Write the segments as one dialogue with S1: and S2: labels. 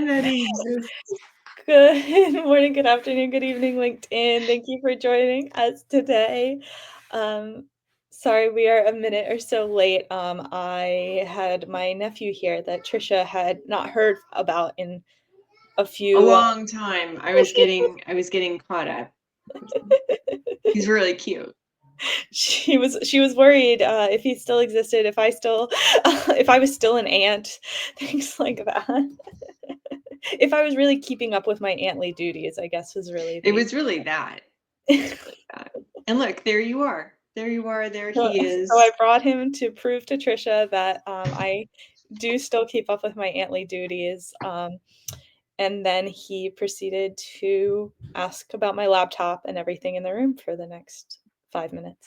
S1: that exists.
S2: Good morning, good afternoon, good evening, LinkedIn. Thank you for joining us today. Sorry, we are a minute or so late. I had my nephew here that Trisha had not heard about in a
S1: A
S2: few.
S1: long time. I was getting caught up. He's really cute.
S2: She was worried if he still existed, if I was still an aunt, things like that. If I was really keeping up with my auntly duties, I guess was really
S1: It was really that. And look, there you are. There he is.
S2: So I brought him to prove to Trisha that I do still keep up with my auntly duties. And then he proceeded to ask about my laptop and everything in the room for the next 5 minutes.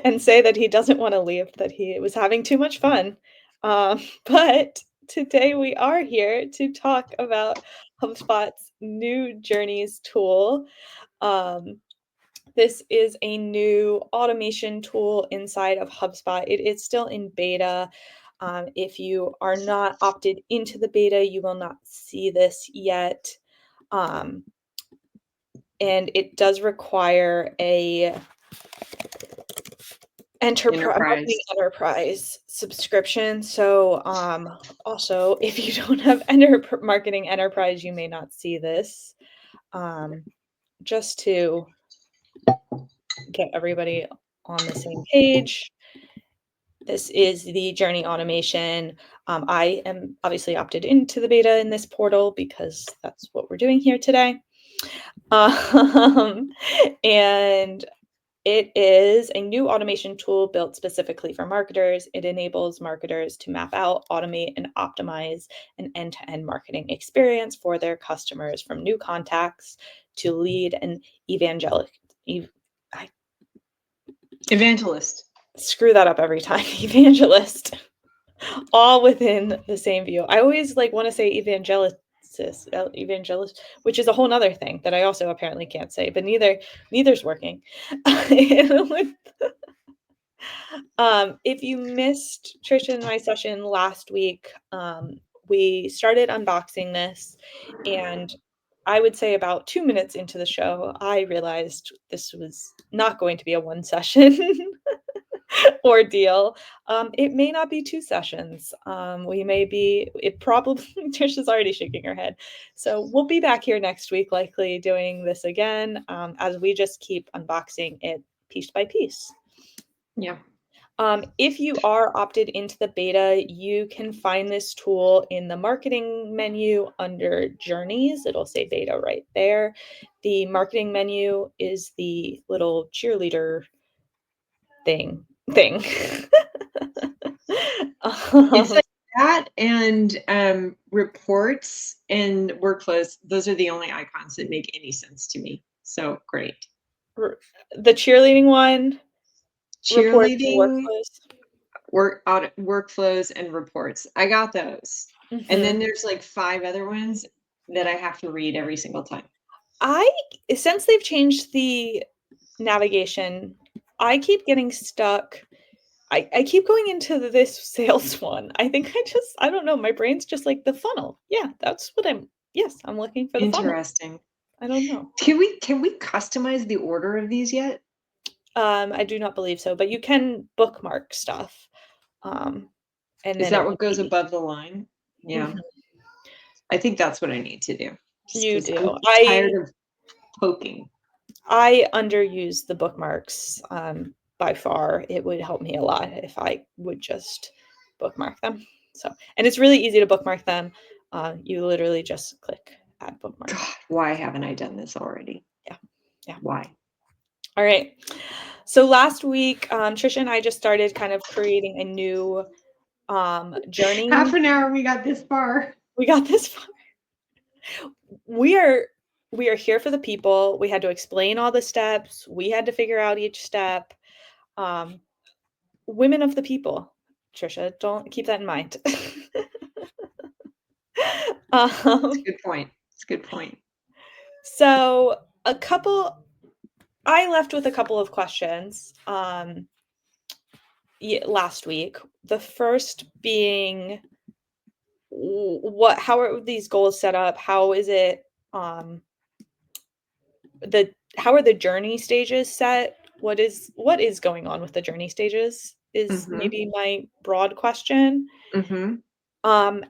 S2: And say that he doesn't want to leave, that he was having too much fun. But today we are here to talk about HubSpot's new Journeys tool. This is a new automation tool inside of HubSpot. It is still in beta. If you are not opted into the beta, you will not see this yet. And it does require a marketing enterprise subscription. So also, if you don't have marketing enterprise, you may not see this. Just to get everybody on the same page, this is the journey automation. I am obviously opted into the beta in this portal because that's what we're doing here today. And it is a new automation tool built specifically for marketers. It enables marketers to map out, automate, and optimize an end-to-end marketing experience for their customers, from new contacts to lead and evangelist. Screw that up every time. Evangelist. All within the same view. I always want to say evangelist, which is a whole nother thing that I also apparently can't say, but neither's working. If you missed Trisha and my session last week, we started unboxing this, and I would say about 2 minutes into the show, I realized this was not going to be a one session ordeal. It may not be 2 sessions. Trisha's already shaking her head. So we'll be back here next week, likely doing this again, as we just keep unboxing it piece by piece.
S1: Yeah.
S2: If you are opted into the beta, you can find this tool in the marketing menu under Journeys. It'll say beta right there. The marketing menu is the little cheerleader thing.
S1: It's like that, and reports and workflows. Those are the only icons that make any sense to me. So great.
S2: The cheerleading one.
S1: Cheerleading, workflows, and reports. I got those. Mm-hmm. And then there's 5 other ones that I have to read every single time.
S2: Since they've changed the navigation, I keep getting stuck. I keep going into this sales one. I think I don't know. My brain's just like the funnel. Yeah, that's what I'm looking for the funnel.
S1: Interesting.
S2: I don't know.
S1: Can we customize the order of these yet?
S2: I do not believe so, but you can bookmark stuff.
S1: And is that what goes above the line? Yeah. Mm-hmm. I think that's what I need to do.
S2: You do.
S1: I'm tired of poking.
S2: I underuse the bookmarks by far. It would help me a lot if I would just bookmark them. So, and it's really easy to bookmark them. You literally just click add bookmark.
S1: God, why haven't I done this already?
S2: Yeah.
S1: Why?
S2: All right. So last week, Trisha and I just started kind of creating a new journey.
S1: Half an hour, we got this far.
S2: We are here for the people. We had to explain all the steps. We had to figure out each step. Women of the people, Trisha, don't keep that in mind.
S1: That's a good point. It's a good point.
S2: So I left with a couple of questions last week. The first being, how are these goals set up? How is it, how are the journey stages set? What is going on with the journey stages is
S1: Mhm.
S2: maybe my broad question.
S1: Mhm.
S2: Um,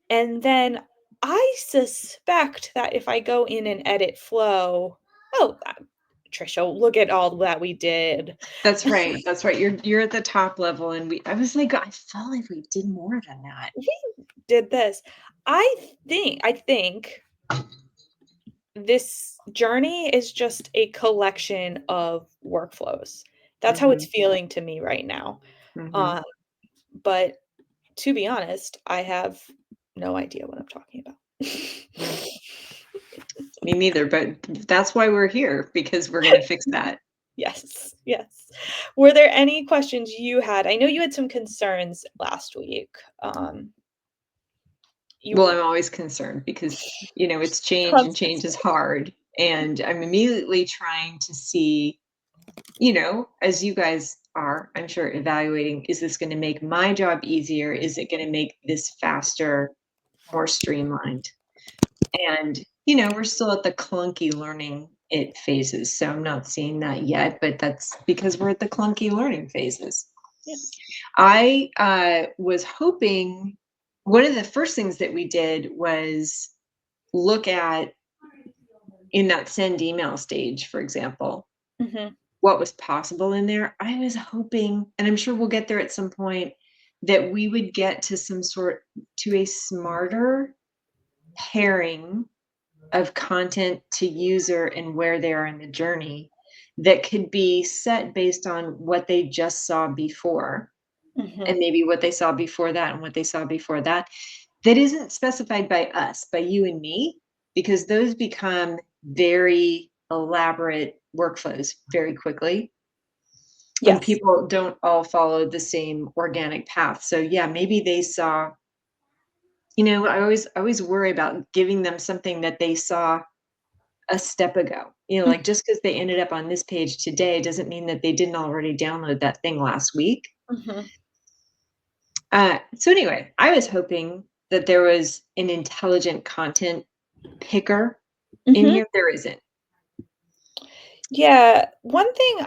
S2: and then I suspect that if I go in and edit flow, oh, Trisha, look at all that we did.
S1: That's right. That's right. You're at the top level, and I was like, I felt like we did more than that.
S2: We did this. I think this journey is just a collection of workflows. That's how it's
S1: Mhm.
S2: feeling to me right now.
S1: Mhm.
S2: Um, but to be honest, I have no idea what I'm talking about.
S1: Mm. Me neither, but that's why we're here, because we're gonna fix that.
S2: Yes, yes. Were there any questions you had? I know you had some concerns last week.
S1: Well,
S2: You
S1: I'm always concerned because, it's change and
S2: constant.
S1: change is hard. And I'm immediately trying to see, as you guys are, I'm sure, evaluating, is this going to make my job easier? Is it going to make this faster, more streamlined? And, we're still at the clunky learning it phases. So I'm not seeing that yet, but that's because we're at the clunky learning phases.
S2: Yes.
S1: I was hoping one of the first things that we did was look at, in that send email stage, for example,
S2: Mhm.
S1: what was possible in there. I was hoping, and I'm sure we'll get there at some point, that we would get to a smarter pairing of content to user and where they are in the journey that could be set based on what they just saw before,
S2: Mhm.
S1: and maybe what they saw before that and what they saw before that, that isn't specified by us, by you and me, because those become very elaborate workflows very quickly when
S2: Yes.
S1: people don't all follow the same organic path. So yeah, maybe they saw, I always worry about giving them something that they saw a step ago.
S2: Mm,
S1: Like, just because they ended up on this page today doesn't mean that they didn't already download that thing last week.
S2: mhm.
S1: So anyway, I was hoping that there was an intelligent content picker in
S2: Mhm.
S1: here. There isn't
S2: Yeah, one thing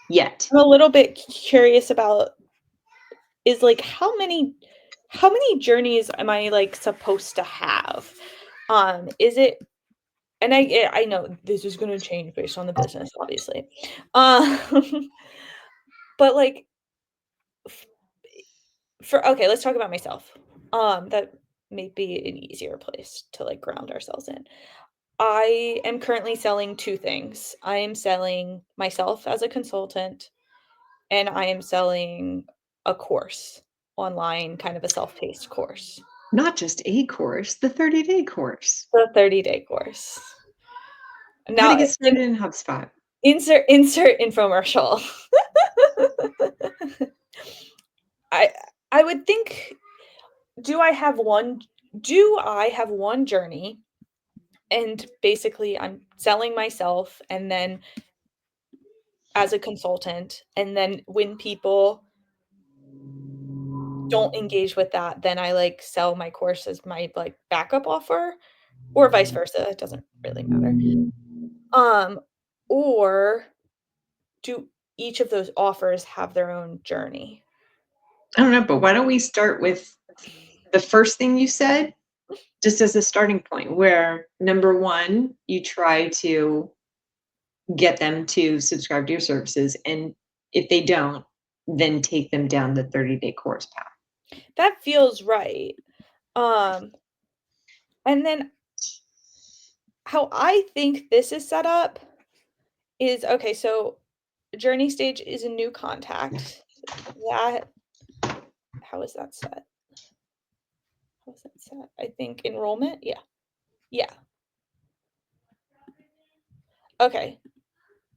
S1: yet.
S2: I'm a little bit curious about is, like, how many journeys am I, like, supposed to have? Is it and I know this is gonna change based on the business, obviously. Um, but, like, f okay, let's talk about myself. That may be an easier place to, like, ground ourselves in. I am currently selling 2 things. I am selling myself as a consultant, and I am selling a course, online, kind of a self-paced course,
S1: Not just a course, the 30-day course.
S2: the 30-day course.
S1: How to
S2: Now,
S1: get started in HubSpot.
S2: insert infomercial. I I would think, do I have one do I have one journey, and basically I'm selling myself, and then as a consultant, and then when people don't engage with that, then I, like, sell my course as my, like, backup offer, or vice versa, it doesn't really matter. Um, or do each of those offers have their own journey?
S1: I don't know, but why don't we start with the first thing you said, just as a starting point, where number one, you try to get them to subscribe to your services. And if they don't, then take them down the 30-day course path.
S2: That feels right. Um, and then how I think this is set up is, okay, so journey stage is a new contact. That how is that set? How is that set? I think enrollment? Yeah. Yeah. Okay.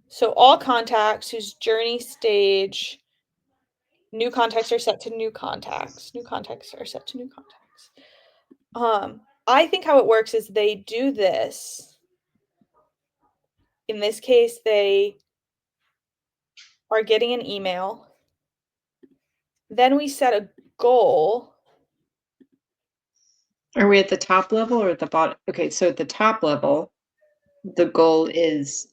S2: So all contacts whose journey stage new contacts are set to new contacts. New contacts are set to new contacts. I think how it works is they do this. In this case, they are getting an email. Then we set a goal
S1: Are we at the top level or at the bottom? Okay, so at the top level, the goal is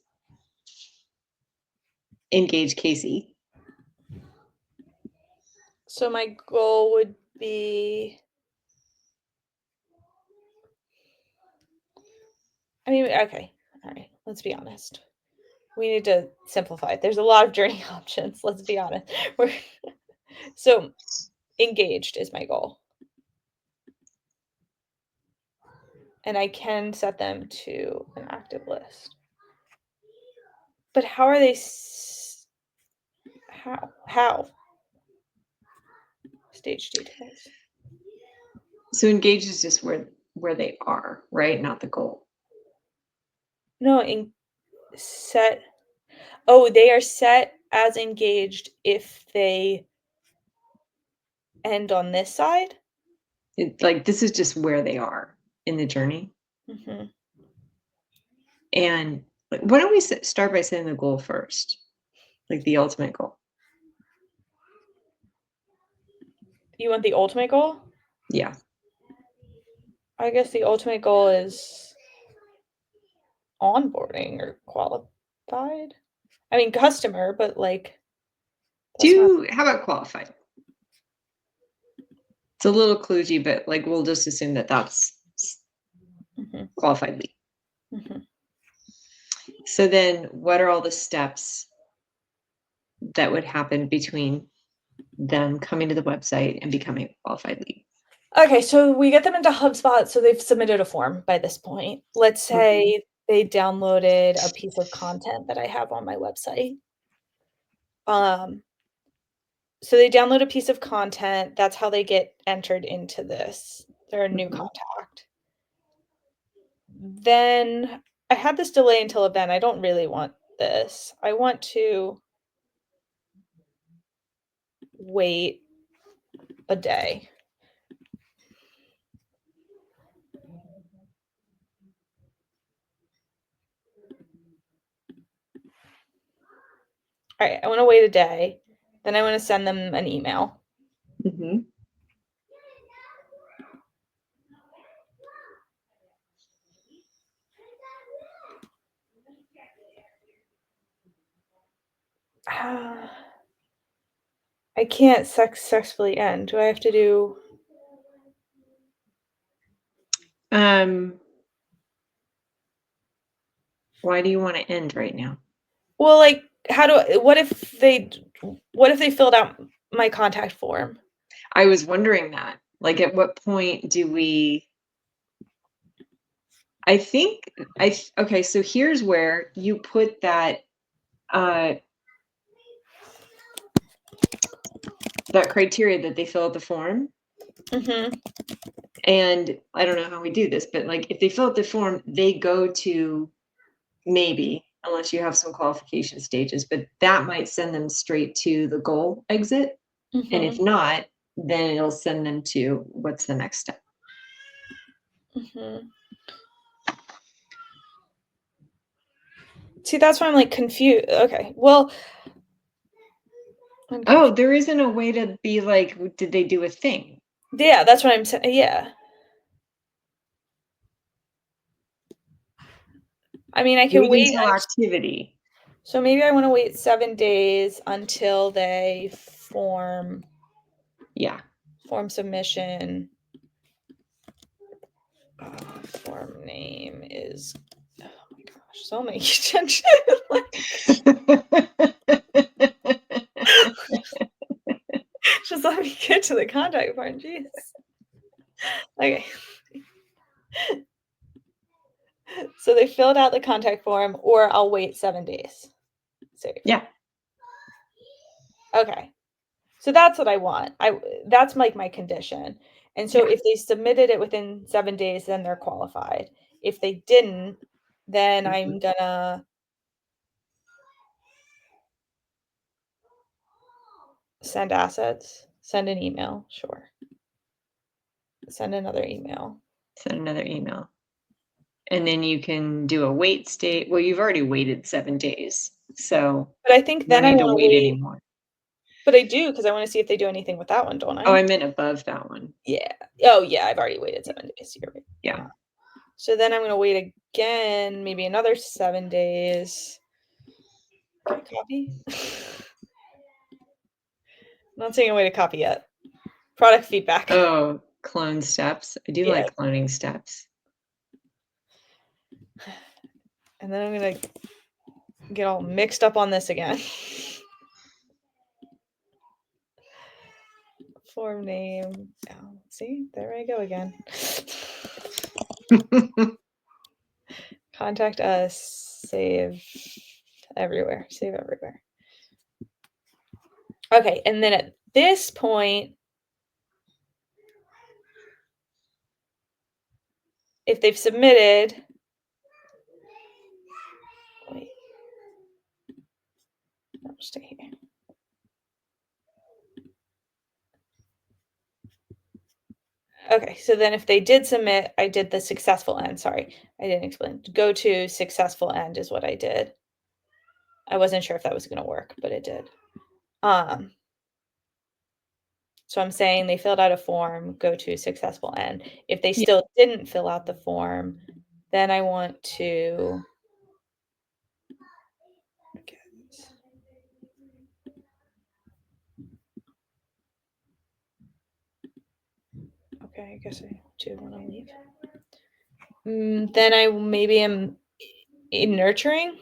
S1: engage Casey.
S2: So my goal would be, I mean, okay, all right, let's be honest. We need to simplify it. There's a lot of journey options, let's be honest. So engaged is my goal. And I can set them to an active list. But how are they how? Stage details.
S1: So engage is just where they are, right? Not the goal.
S2: No, set. Oh, they are set as engaged if they end on this side.
S1: Like this is just where they are in the journey.
S2: Mm-hmm.
S1: And why don't we start by setting the goal first, like the ultimate goal?
S2: You want the ultimate goal?
S1: Yeah.
S2: I guess the ultimate goal is onboarding or qualified. I mean, customer, but like, that's not.
S1: How about qualified? It's a little kludgy, but like we'll just assume that that's
S2: Mm-hmm.
S1: qualified lead.
S2: Mm-hmm.
S1: So then what are all the steps that would happen between them coming to the website and becoming a qualified lead?
S2: Okay, so we get them into HubSpot, so they've submitted a form by this point. Let's say they downloaded a piece of content that I have on my website. So they download a piece of content, that's how they get entered into this. They're a new contact. Then I had this delay until event. I don't really want this. I want to wait a day. All right, I want to wait a day. Then I want to send them an email.
S1: Mm-hmm.
S2: I can't successfully end. Do I have to do?
S1: Why do you want to end right now?
S2: Well, like, what if they filled out my contact form?
S1: I was wondering that. Like, at what point do we? I think okay. So here's where you put that that criteria that they fill out the form.
S2: Mm-hmm.
S1: And I don't know how we do this, but like if they fill out the form, they go to maybe, unless you have some qualification stages, but that might send them straight to the goal exit. And if
S2: Mm-hmm.
S1: not, then it'll send them to what's the next step.
S2: Mm-hmm. See, that's why I'm like confused. Okay, well,
S1: Oh, there isn't a way to be like, did they do a thing?
S2: yeah, that's what I'm saying. Yeah. I mean, I can
S1: We can
S2: wait.
S1: tell activity.
S2: So maybe I want to wait 7 days until they form submission. Form name is, oh my gosh, so many extensions. Just let me get to the contact form. Jeez. Okay. So they filled out the contact form, or I'll wait 7 days. Save.
S1: Yeah.
S2: Okay. So that's what I want. That's like my condition. And so if they submitted it within 7 days, then they're qualified. If they didn't, then I'm gonna send assets, send an email, sure. Send another email.
S1: Send another email. And then you can do a wait state. Well, you've already waited 7 days. So
S2: But I think
S1: you don't
S2: then I
S1: need to
S2: want to
S1: wait
S2: wait.
S1: anymore.
S2: But I do, because I want to see if they do anything with that one, don't
S1: Oh,
S2: I?
S1: I meant above that one.
S2: Yeah. Oh, yeah, I've already waited 7 days. You're right.
S1: Yeah.
S2: So then I'm going to wait again, maybe another 7 days. Can I copy? I'm not saying a way to copy yet. Product feedback.
S1: Oh, clone steps. I do
S2: Yeah.
S1: like cloning steps.
S2: And then I'm going to get all mixed up on this again. Form name. Oh, see, there I go again. Contact us. Save everywhere. Save everywhere. Okay, and then at this point, if they've submitted, wait, I'll stay here. Okay, so then if they did submit, I did the successful end. Sorry, I didn't explain. Go to successful end is what I did. I wasn't sure if that was going to work, but it did. So I'm saying they filled out a form, go to successful end. If they
S1: Yeah.
S2: still didn't fill out the form, then I want to okay, I guess I do want to leave. Then I maybe am in nurturing.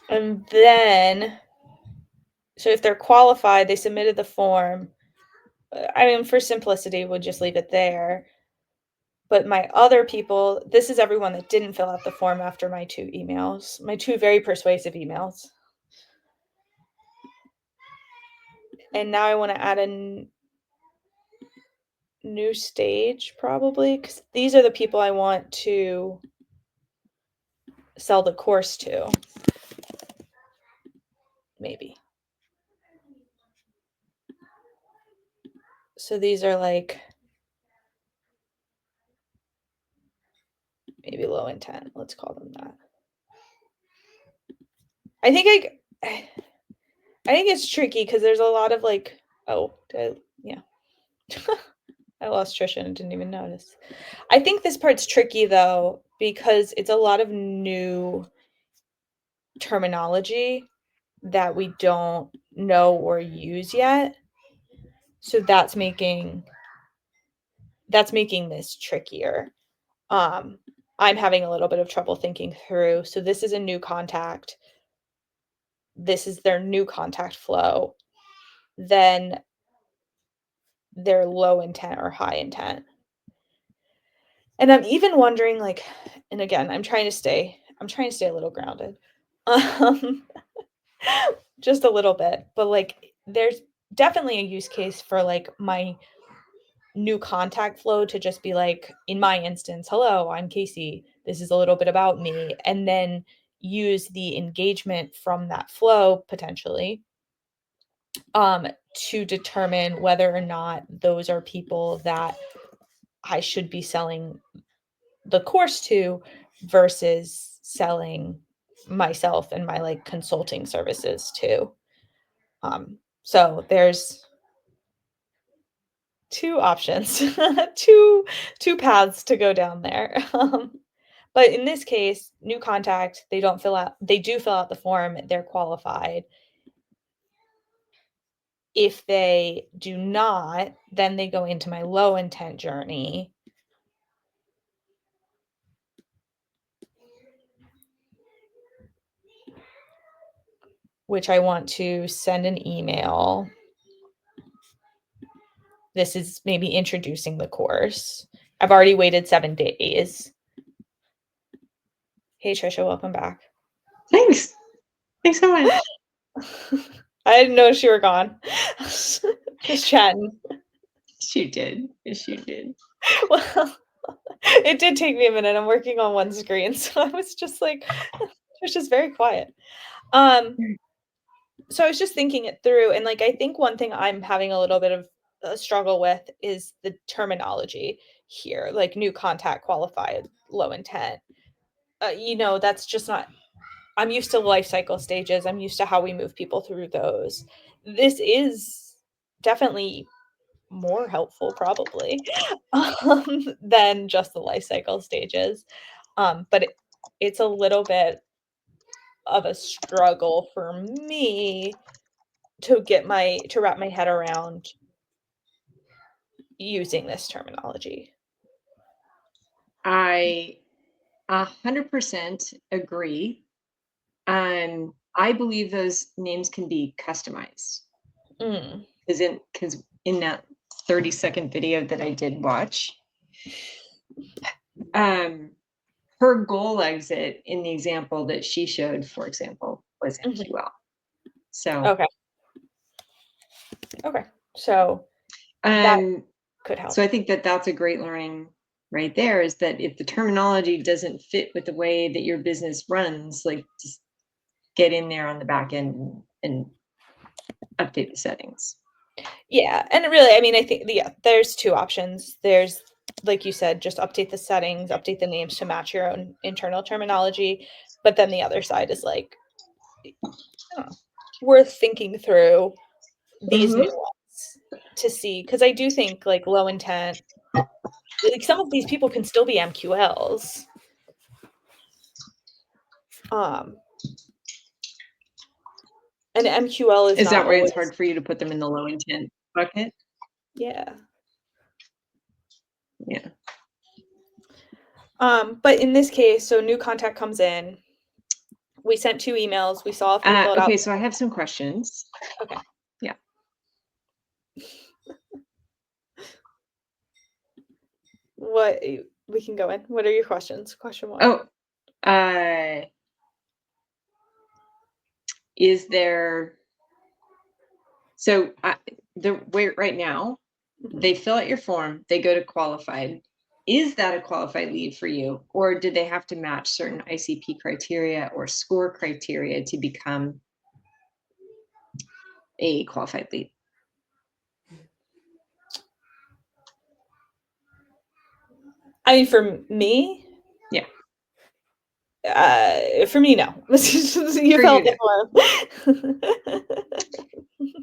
S2: And then, so if they're qualified, they submitted the form. I mean, for simplicity, we'll just leave it there. But my other people, this is everyone that didn't fill out the form after my 2 emails, my 2 very persuasive emails. And now I want to add a new stage probably, because these are the people I want to sell the course to. Maybe. So these are like maybe low intent. Let's call them that. I think it's tricky because there's a lot of like, yeah. I lost Trisha and didn't even notice. I think this part's tricky though, because it's a lot of new terminology that we don't know or use yet. So that's making this trickier. I'm having a little bit of trouble thinking through. So this is a new contact. This is their new contact flow. Then their low intent or high intent. And I'm even wondering, like, and again, I'm trying to stay a little grounded. Just a little bit, but like there's definitely a use case for like my new contact flow to just be like, in my instance, hello, I'm Casey. This is a little bit about me. And then use the engagement from that flow potentially to determine whether or not those are people that I should be selling the course to versus selling myself and my like consulting services to. So there's 2 options, 2 paths to go down there. But in this case, new contact, they do fill out the form, they're qualified. If they do not, then they go into my low intent journey. Which I want to send an email. This is maybe introducing the course. I've already waited 7 days. Hey, Trisha, welcome back.
S1: Thanks. Thanks so much.
S2: I didn't know you were gone. Just chatting.
S1: She did. She did.
S2: Well, it did take me a minute. I'm working on one screen, so I was just like, Trisha's very quiet. So I was just thinking it through, and like I think one thing I'm having a little bit of struggle with is the terminology here, like new contact, qualified, low intent. That's just not. I'm used to life cycle stages. I'm used to how we move people through those. This is definitely more helpful, probably, than just the life cycle stages. But it's a little bit of a struggle for me to wrap my head around using this terminology.
S1: I 100% agree. I believe those names can be customized
S2: Mm.
S1: because in that 30-second video that I did watch, um, her goal exit in the example that she showed, for example, was
S2: Mhm.
S1: MQL. So,
S2: Okay. Okay. So that
S1: um,
S2: could help.
S1: so I think that that's a great learning right there, is that if the terminology doesn't fit with the way that your business runs, like, just get in there on the back end and update the settings.
S2: Yeah, and really, I mean, I think there's 2 options. There's, like you said, just update the settings, update the names to match your own internal terminology, but then the other side is, like, I don't know, worth thinking through these new
S1: Mhm.
S2: ones to see, because I do think, like, low intent, like, some of these people can still be MQLs. Um, and MQL is
S1: Is
S2: not
S1: that why it's
S2: always.
S1: hard for you to put them in the low intent bucket?
S2: Yeah.
S1: Yeah.
S2: But in this case, so new contact comes in. We sent 2 emails. We saw if they filled out.
S1: Okay, so I have some questions.
S2: Okay.
S1: Yeah.
S2: What we can go in. What are your questions? Question 1.
S1: Oh, uh, is there so the way right now,
S2: Mhm.
S1: they fill out your form, they go to qualified. Is that a qualified lead for you, or did they have to match certain ICP criteria or score criteria to become a qualified lead?
S2: I mean, for me,
S1: Yeah.
S2: no. You
S1: For
S2: filled
S1: you,
S2: the
S1: no.
S2: form.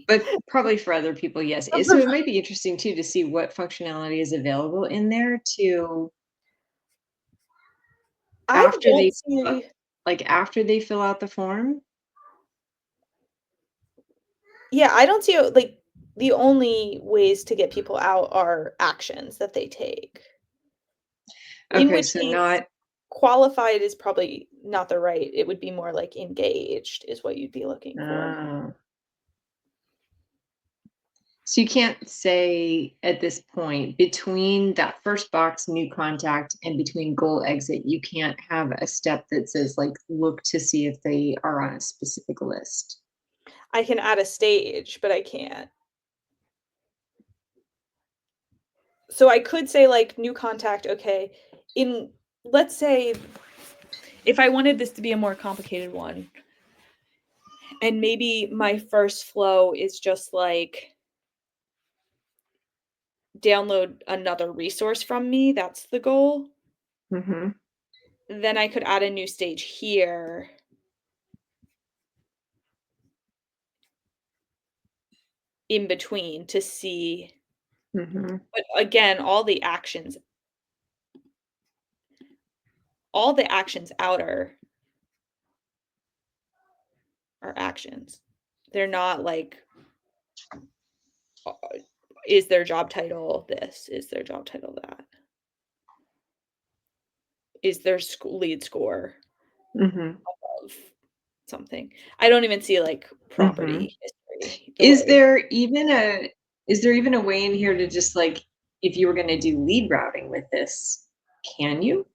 S1: But probably for other people, yes. So it might be interesting too to see what functionality is available in there to
S2: I
S1: after
S2: don't
S1: they uh,
S2: see.
S1: after they fill out the form.
S2: Yeah, I don't see, like, the only ways to get people out are actions that they take. In
S1: Okay,
S2: which
S1: so
S2: case,
S1: not
S2: qualified is probably not the right. It would be more like engaged is what you'd be looking for.
S1: uh, so you can't say at this point between that first box, new contact, and between goal exit, you can't have a step that says like look to see if they are on a specific list.
S2: I can add a stage, but I can't. So I could say, like, new contact, okay. In Let's say if I wanted this to be a more complicated one, and maybe my first flow is just like download another resource from me, that's the goal.
S1: Hmm.
S2: Then I could add a new stage here in between to see.
S1: Hmm.
S2: But again, all the actions outer are actions. They're not like, uh, is their job title this? Is their job title that? Is their lead score
S1: Hmm.
S2: of something? I don't even see, like,
S1: Hmm.
S2: property history the
S1: Is
S2: way.
S1: there even a way in here to just like if you were going to do lead routing with this, can you?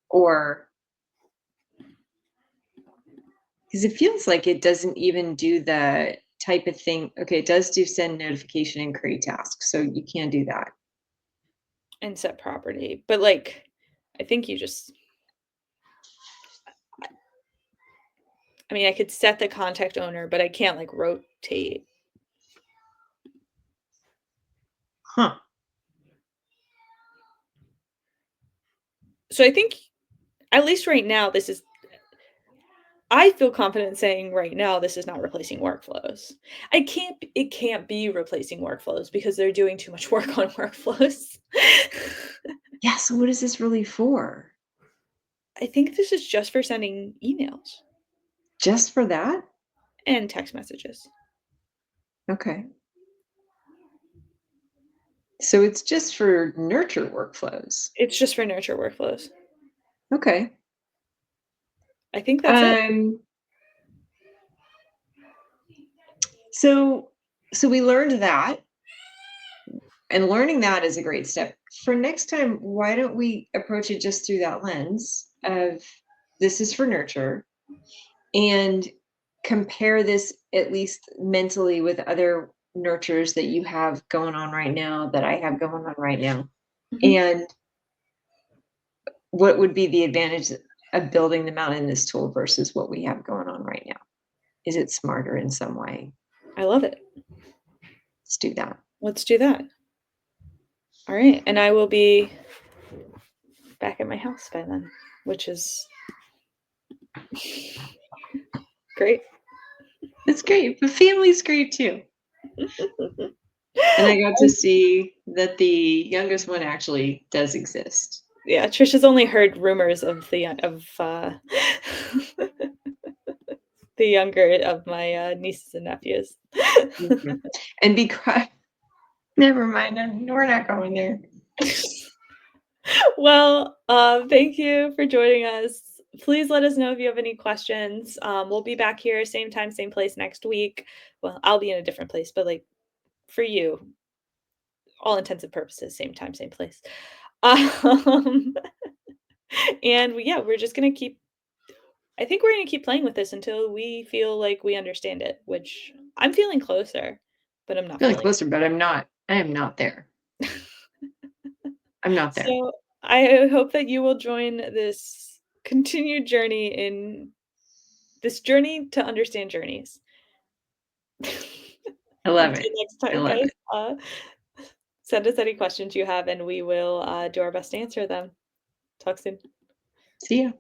S1: Or because it feels like it doesn't even do the type of thing. Okay, it does do send notification and create task, so you can do that.
S2: And set property, but, like, I think you just I mean, I could set the contact owner, but I can't, like, rotate
S1: Huh.
S2: So I think, at least right now, I feel confident saying right now this is not replacing workflows. It can't be replacing workflows because they're doing too much work on workflows.
S1: Yeah, so what is this really for?
S2: I think this is just for sending emails
S1: Just for that?
S2: and text messages.
S1: Okay. So it's just for nurture workflows.
S2: It's just for nurture workflows.
S1: Okay.
S2: I think that's it.
S1: Um, so so we learned that, and learning that is a great step. For next time, why don't we approach it just through that lens of this is for nurture, and compare this at least mentally with other nurtures that you have going on right now, that I have going on right now.
S2: Mhm.
S1: And what would be the advantage of building them out in this tool versus what we have going on right now? Is it smarter in some way?
S2: I love it.
S1: Let's do that.
S2: Let's do that. All right, and I will be back at my house by then, which is great.
S1: That's great. But family's great too. And I got to see that the youngest one actually does exist.
S2: Yeah, Trisha's only heard rumors of the younger of my, nieces and nephews.
S1: Mhm. And because never mind, we're not going there.
S2: Well, thank you for joining us. Please let us know if you have any questions. We'll be back here same time, same place next week. Well, I'll be in a different place, but, like, for you, all intents and purposes, same time, same place. Um, and yeah, we're just gonna keep I think we're gonna keep playing with this until we feel like we understand it, which I'm feeling closer, but I'm not
S1: Feeling
S2: feeling
S1: closer, but I'm not. I am not there. I'm not there.
S2: So, I hope that you will join this continued journey in this journey to understand journeys.
S1: I love
S2: Until
S1: it.
S2: next
S1: I
S2: time,
S1: love
S2: guys,
S1: it.
S2: send us any questions you have, and we will, do our best to answer them. Talk soon.
S1: See ya.